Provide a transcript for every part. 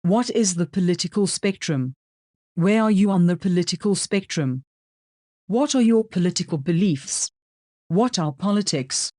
What is the political spectrum? Where are you on the political spectrum? What are your political beliefs? What are politics?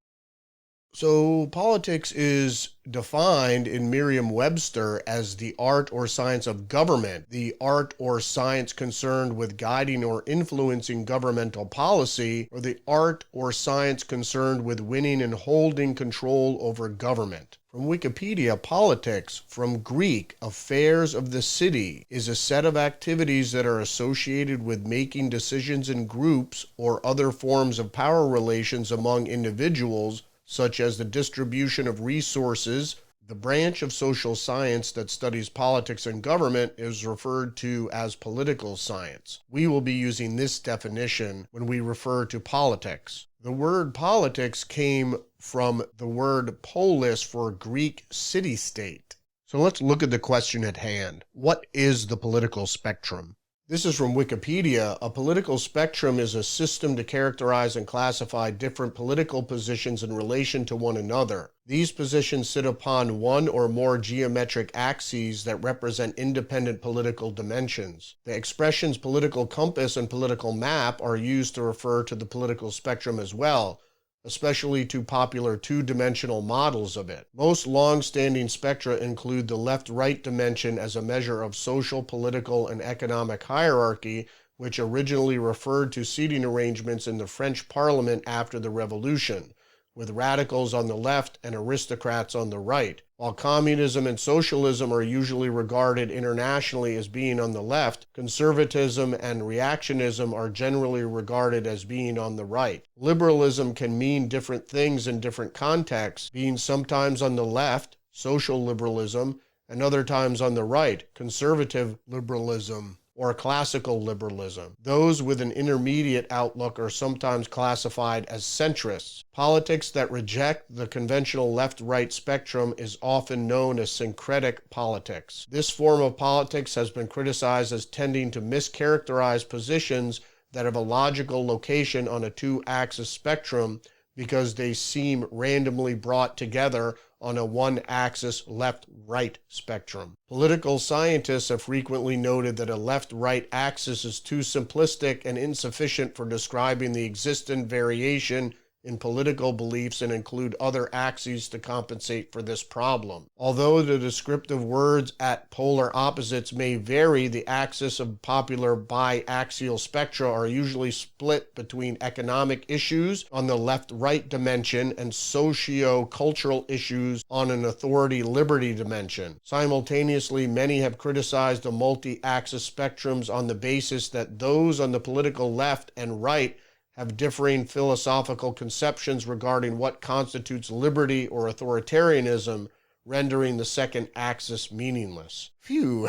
So, politics is defined in Merriam-Webster as the art or science of government, the art or science concerned with guiding or influencing governmental policy, or the art or science concerned with winning and holding control over government. From Wikipedia, politics, from Greek, affairs of the city, is a set of activities that are associated with making decisions in groups or other forms of power relations among individuals, such as the distribution of resources. The branch of social science that studies politics and government is referred to as political science. We will be using this definition when we refer to politics. The word politics came from the word polis for Greek city-state. So let's look at the question at hand. What is the political spectrum? This is from Wikipedia. A political spectrum is a system to characterize and classify different political positions in relation to one another. These positions sit upon one or more geometric axes that represent independent political dimensions. The expressions political compass and political map are used to refer to the political spectrum as well, especially to popular two-dimensional models of it. Most long-standing spectra include the left-right dimension as a measure of social, political, and economic hierarchy, which originally referred to seating arrangements in the French Parliament after the Revolution, with radicals on the left and aristocrats on the right. While communism and socialism are usually regarded internationally as being on the left, conservatism and reactionism are generally regarded as being on the right. Liberalism can mean different things in different contexts, being sometimes on the left, social liberalism, and other times on the right, conservative liberalism, or classical liberalism. Those with an intermediate outlook are sometimes classified as centrists. Politics that reject the conventional left-right spectrum is often known as syncretic politics. This form of politics has been criticized as tending to mischaracterize positions that have a logical location on a two-axis spectrum because they seem randomly brought together on a one-axis left-right spectrum. Political scientists have frequently noted that a left-right axis is too simplistic and insufficient for describing the existent variation in political beliefs and include other axes to compensate for this problem. Although the descriptive words at polar opposites may vary, the axis of popular biaxial spectra are usually split between economic issues on the left-right dimension and socio-cultural issues on an authority-liberty dimension. Simultaneously, many have criticized the multi-axis spectrums on the basis that those on the political left and right have differing philosophical conceptions regarding what constitutes liberty or authoritarianism, rendering the second axis meaningless. Phew.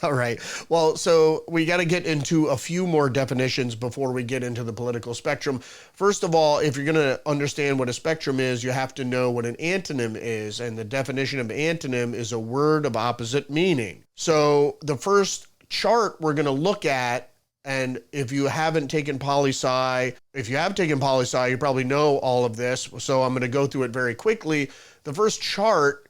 All right. Well, so we got to get into a few more definitions before we get into the political spectrum. First of all, if you're going to understand what a spectrum is, you have to know what an antonym is. And the definition of antonym is a word of opposite meaning. So the first chart we're going to look at, and if you haven't taken poli-sci, if you have taken poli-sci, you probably know all of this. So I'm going to go through it very quickly. The first chart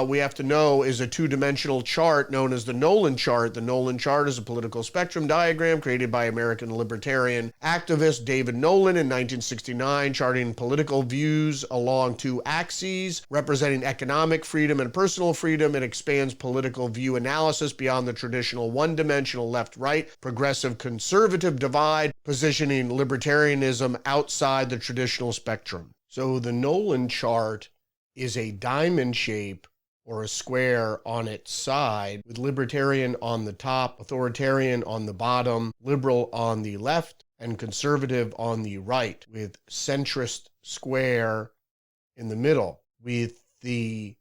we have to know is a two-dimensional chart known as the Nolan Chart. The Nolan Chart is a political spectrum diagram created by American libertarian activist David Nolan in 1969, charting political views along two axes, representing economic freedom and personal freedom. It expands political view analysis beyond the traditional one-dimensional left-right, progressive-conservative divide, positioning libertarianism outside the traditional spectrum. So the Nolan Chart is a diamond shape or a square on its side with libertarian on the top, authoritarian on the bottom, liberal on the left, and conservative on the right, with centrist square in the middle, with the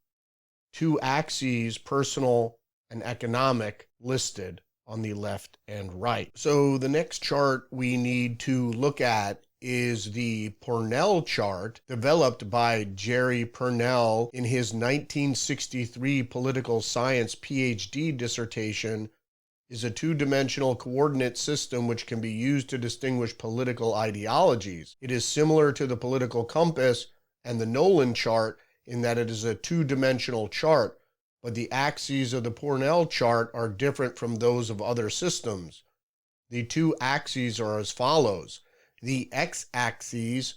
two axes, personal and economic, listed on the left and right. So the next chart we need to look at is the Pernell Chart, developed by Jerry Pernell in his 1963 political science PhD dissertation. Is a two-dimensional coordinate system which can be used to distinguish political ideologies. It is similar to the political compass and the Nolan Chart in that it is a two-dimensional chart. but the axes of the Pernell chart are different from those of other systems. The two axes are as follows. The x-axis,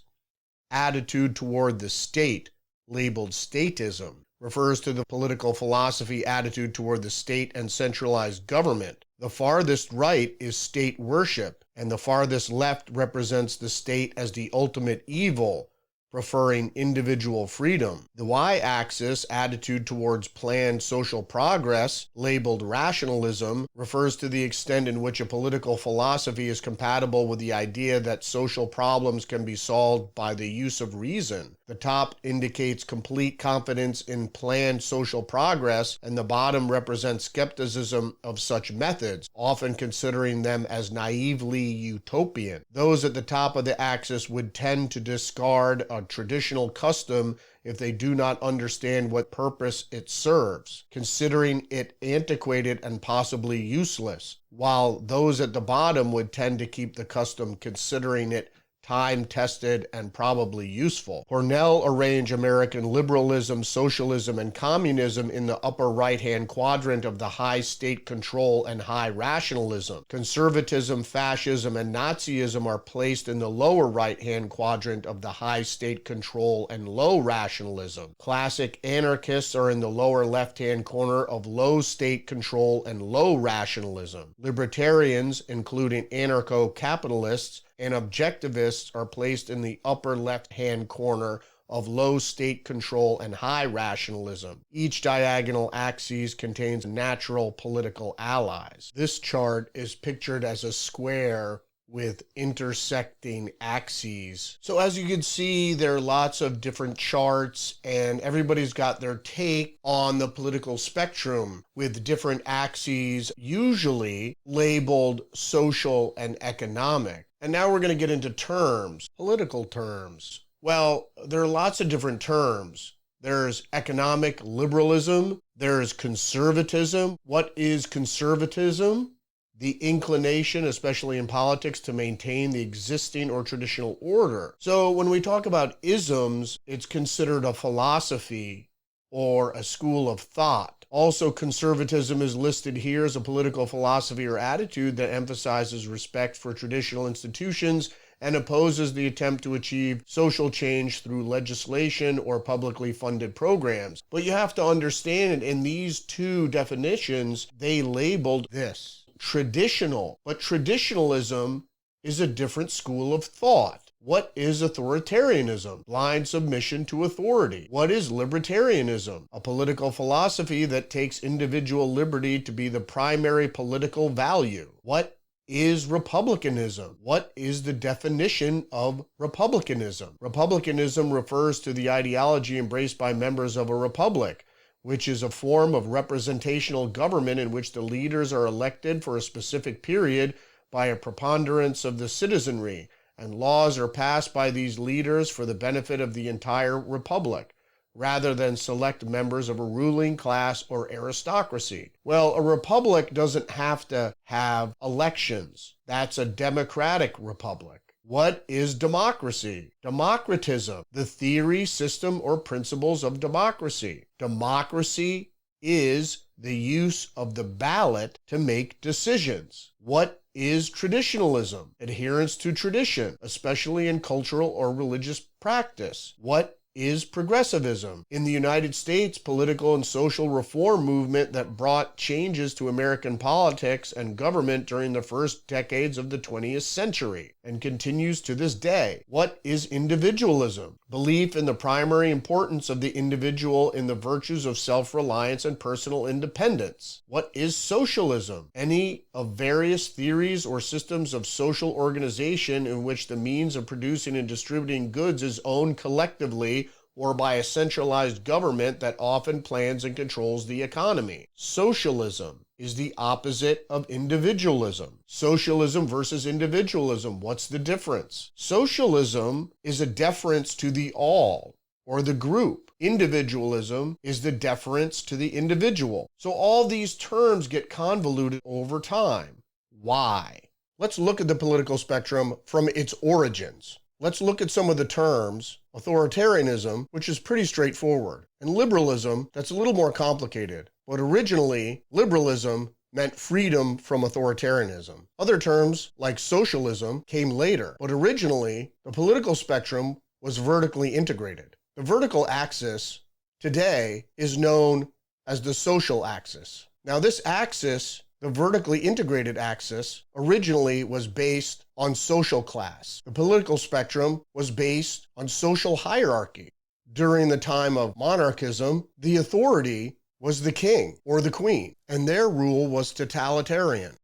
attitude toward the state, labeled statism, refers to the political philosophy attitude toward the state and centralized government. The farthest right is state worship, and the farthest left represents the state as the ultimate evil, preferring individual freedom. The y-axis, attitude towards planned social progress, labeled rationalism, refers to the extent in which a political philosophy is compatible with the idea that social problems can be solved by the use of reason. The top indicates complete confidence in planned social progress, and the bottom represents skepticism of such methods, often considering them as naively utopian. Those at the top of the axis would tend to discard a traditional custom if they do not understand what purpose it serves, considering it antiquated and possibly useless, while those at the bottom would tend to keep the custom considering it time-tested and probably useful. Pernell arranged American liberalism, socialism, and communism in the upper right-hand quadrant of the high state control and high rationalism. Conservatism, fascism, and Nazism are placed in the lower right-hand quadrant of the high state control and low rationalism. Classic anarchists are in the lower left-hand corner of low state control and low rationalism. Libertarians, including anarcho-capitalists, and objectivists are placed in the upper left-hand corner of low state control and high rationalism. Each diagonal axis contains natural political allies. This chart is pictured as a square with intersecting axes. So as you can see, there are lots of different charts, and everybody's got their take on the political spectrum with different axes, usually labeled social and economic. And now we're going to get into terms, political terms. Well, there are lots of different terms. There's economic liberalism. There's conservatism. What is conservatism? The inclination, especially in politics, to maintain the existing or traditional order. So when we talk about isms, it's considered a philosophy or a school of thought. Also, conservatism is listed here as a political philosophy or attitude that emphasizes respect for traditional institutions and opposes the attempt to achieve social change through legislation or publicly funded programs. But you have to understand, in these two definitions, they labeled this traditional. But traditionalism is a different school of thought. What is authoritarianism? Blind submission to authority. What is libertarianism? A political philosophy that takes individual liberty to be the primary political value. What is republicanism? What is the definition of republicanism? Republicanism refers to the ideology embraced by members of a republic, which is a form of representational government in which the leaders are elected for a specific period by a preponderance of the citizenry, and laws are passed by these leaders for the benefit of the entire republic, rather than select members of a ruling class or aristocracy. Well, a republic doesn't have to have elections. That's a democratic republic. What is democracy? Democratism, the theory, system, or principles of democracy. Democracy is the use of the ballot to make decisions. What is traditionalism? Adherence to tradition, especially in cultural or religious practice. What is progressivism? In the United States, political and social reform movement that brought changes to American politics and government during the first decades of the 20th century and continues to this day. What is individualism? Belief in the primary importance of the individual in the virtues of self-reliance and personal independence. What is socialism? Any of various theories or systems of social organization in which the means of producing and distributing goods is owned collectively or by a centralized government that often plans and controls the economy. Socialism is the opposite of individualism. Socialism versus individualism, what's the difference? Socialism is a deference to the all or the group. Individualism is the deference to the individual. So all these terms get convoluted over time. Why? Let's look at the political spectrum from its origins. Let's look at some of the terms. Authoritarianism, which is pretty straightforward, and liberalism, that's a little more complicated. but originally, liberalism meant freedom from authoritarianism. Other terms, like socialism, came later, but originally, the political spectrum was vertically integrated. The vertical axis today is known as the social axis. Now, this axis, the vertically integrated axis, originally was based on social class. The political spectrum was based on social hierarchy. During the time of monarchism, the authority was the king or the queen, and their rule was totalitarian.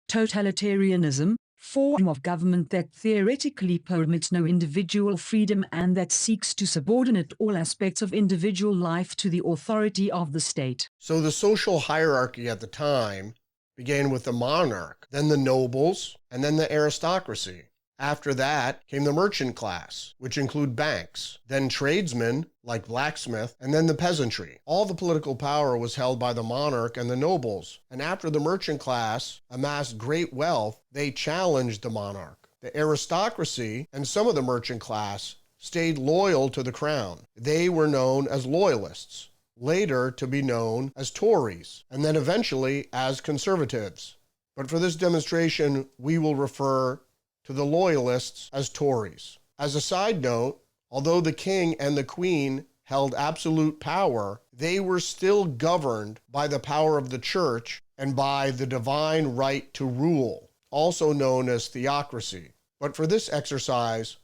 Totalitarianism, form of government that theoretically permits no individual freedom and that seeks to subordinate all aspects of individual life to the authority of the state. So the social hierarchy at the time began with the monarch, then the nobles, and then the aristocracy. After that came the merchant class, which include banks, then tradesmen like blacksmith, and then the peasantry. All the political power was held by the monarch and the nobles, and after the merchant class amassed great wealth, they challenged the monarch. The aristocracy and some of the merchant class stayed loyal to the crown. They were known as loyalists, later to be known as Tories, and then eventually as conservatives. But for this demonstration, we will refer to the loyalists as Tories. As a side note, although the king and the queen held absolute power, they were still governed by the power of the church and by the divine right to rule, also known as theocracy. But for this exercise,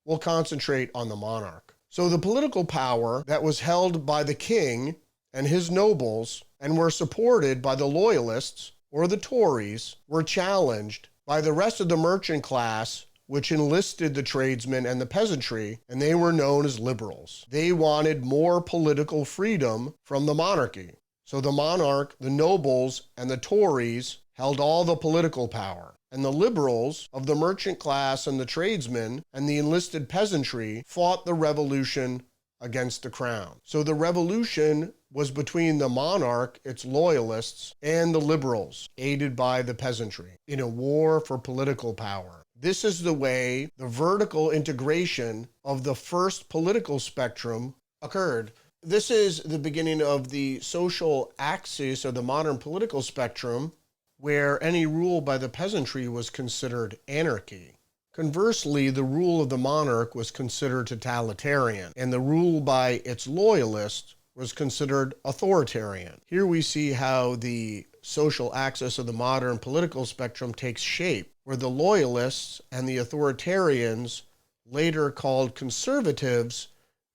we'll concentrate on the monarch. So the political power that was held by the king and his nobles and were supported by the loyalists or the Tories were challenged by the rest of the merchant class, which enlisted the tradesmen and the peasantry, and they were known as liberals. They wanted more political freedom from the monarchy. So the monarch, the nobles, and the Tories held all the political power. And the liberals of the merchant class and the tradesmen and the enlisted peasantry fought the revolution against the crown. So the revolution was between the monarch, its loyalists, and the liberals, aided by the peasantry, in a war for political power. This is the way the vertical integration of the first political spectrum occurred. This is the beginning of the social axis of the modern political spectrum, where any rule by the peasantry was considered anarchy. Conversely, the rule of the monarch was considered totalitarian, and the rule by its loyalists was considered authoritarian. Here we see how the social axis of the modern political spectrum takes shape, where the loyalists and the authoritarians, later called conservatives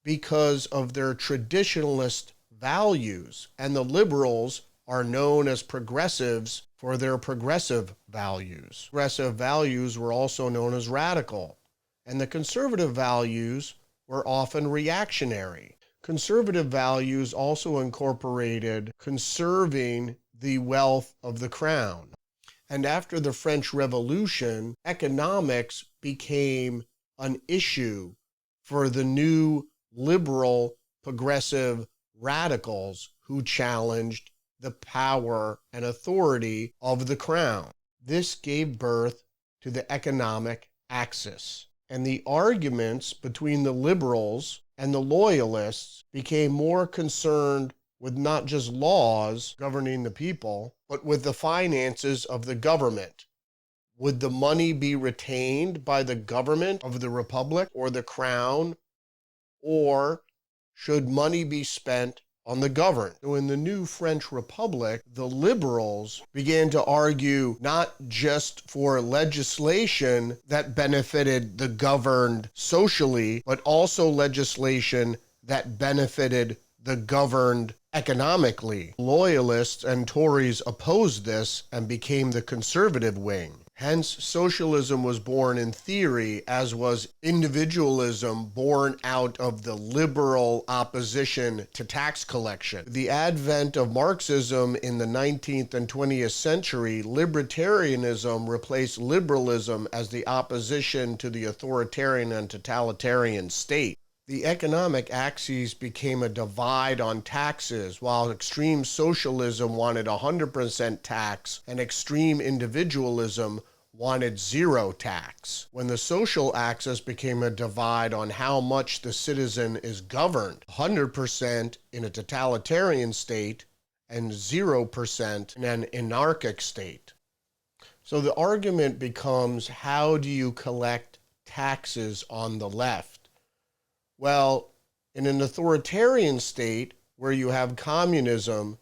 because of their traditionalist values, and the liberals are known as progressives for their progressive values. Progressive values were also known as radical, and the conservative values were often reactionary. Conservative values also incorporated conserving the wealth of the crown. And after the French Revolution, economics became an issue for the new liberal, progressive radicals who challenged the power and authority of the crown. This gave birth to the economic axis. And the arguments between the liberals and the loyalists became more concerned with not just laws governing the people, but with the finances of the government. Would the money be retained by the government of the republic or the crown, or should money be spent on the governed? So in the new French Republic, the liberals began to argue not just for legislation that benefited the governed socially, but also legislation that benefited the governed economically. Loyalists and Tories opposed this and became the conservative wing. Hence, socialism was born in theory, as was individualism born out of the liberal opposition to tax collection. The advent of Marxism in the 19th and 20th century, libertarianism replaced liberalism as the opposition to the authoritarian and totalitarian state. The economic axis became a divide on taxes, while extreme socialism wanted 100% tax and extreme individualism wanted zero tax. When the social axis became a divide on how much the citizen is governed, 100% in a totalitarian state and 0% in an anarchic state. So the argument becomes, how do you collect taxes on the left? Well, in an authoritarian state where you have communism,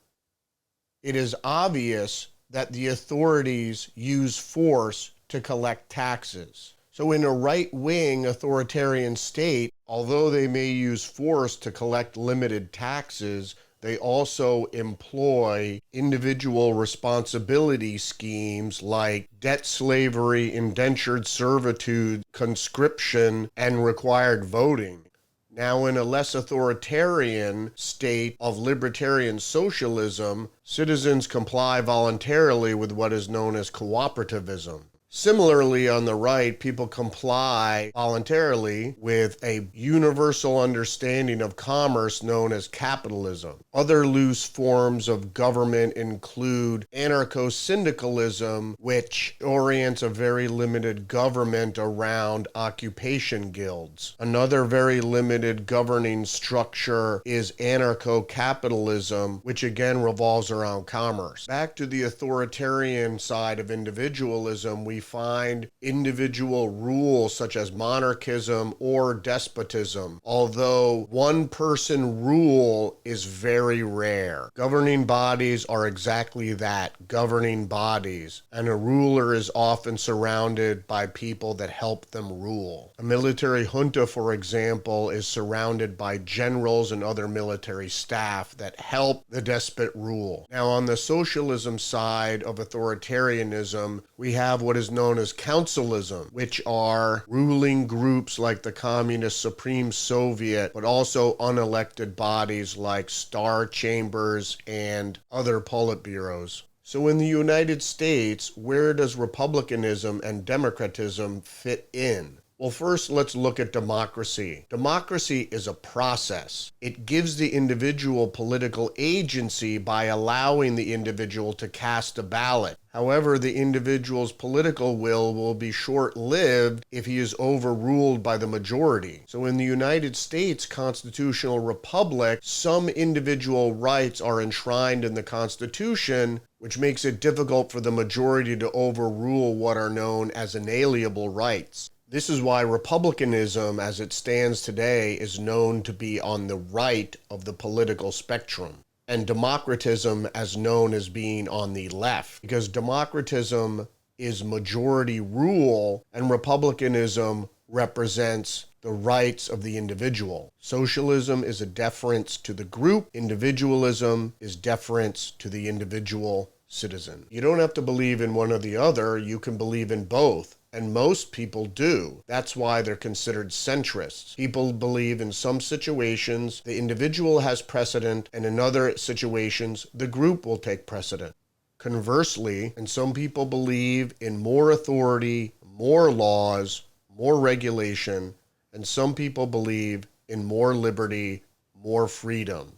it is obvious that the authorities use force to collect taxes. So in a right-wing authoritarian state, although they may use force to collect limited taxes, they also employ individual responsibility schemes like debt slavery, indentured servitude, conscription, and required voting. Now, in a less authoritarian state of libertarian socialism, citizens comply voluntarily with what is known as cooperativism. Similarly, on the right, people comply voluntarily with a universal understanding of commerce known as capitalism. Other loose forms of government include anarcho-syndicalism, which orients a very limited government around occupation guilds. Another very limited governing structure is anarcho-capitalism, which again revolves around commerce. Back to the authoritarian side of individualism, we find individual rule such as monarchism or despotism, although one-person rule is very rare. Governing bodies are exactly that, governing bodies, and a ruler is often surrounded by people that help them rule. A military junta, for example, is surrounded by generals and other military staff that help the despot rule. Now, on the socialism side of authoritarianism, we have what is known as councilism, which are ruling groups like the Communist Supreme Soviet, but also unelected bodies like Star Chambers and other Politburos. So in the United States, where does republicanism and democratism fit in? Well, first, let's look at democracy. Democracy is a process. It gives the individual political agency by allowing the individual to cast a ballot. However, the individual's political will be short-lived if he is overruled by the majority. So in the United States constitutional republic, some individual rights are enshrined in the Constitution, which makes it difficult for the majority to overrule what are known as inalienable rights. This is why republicanism, as it stands today, is known to be on the right of the political spectrum, and democratism as known as being on the left, because democratism is majority rule and republicanism represents the rights of the individual. Socialism is a deference to the group. Individualism is deference to the individual citizen. You don't have to believe in one or the other. You can believe in both. And most people do. That's why they're considered centrists. People believe in some situations the individual has precedent, and in other situations the group will take precedent. Conversely, and some people believe in more authority, more laws, more regulation, and some people believe in more liberty, more freedom.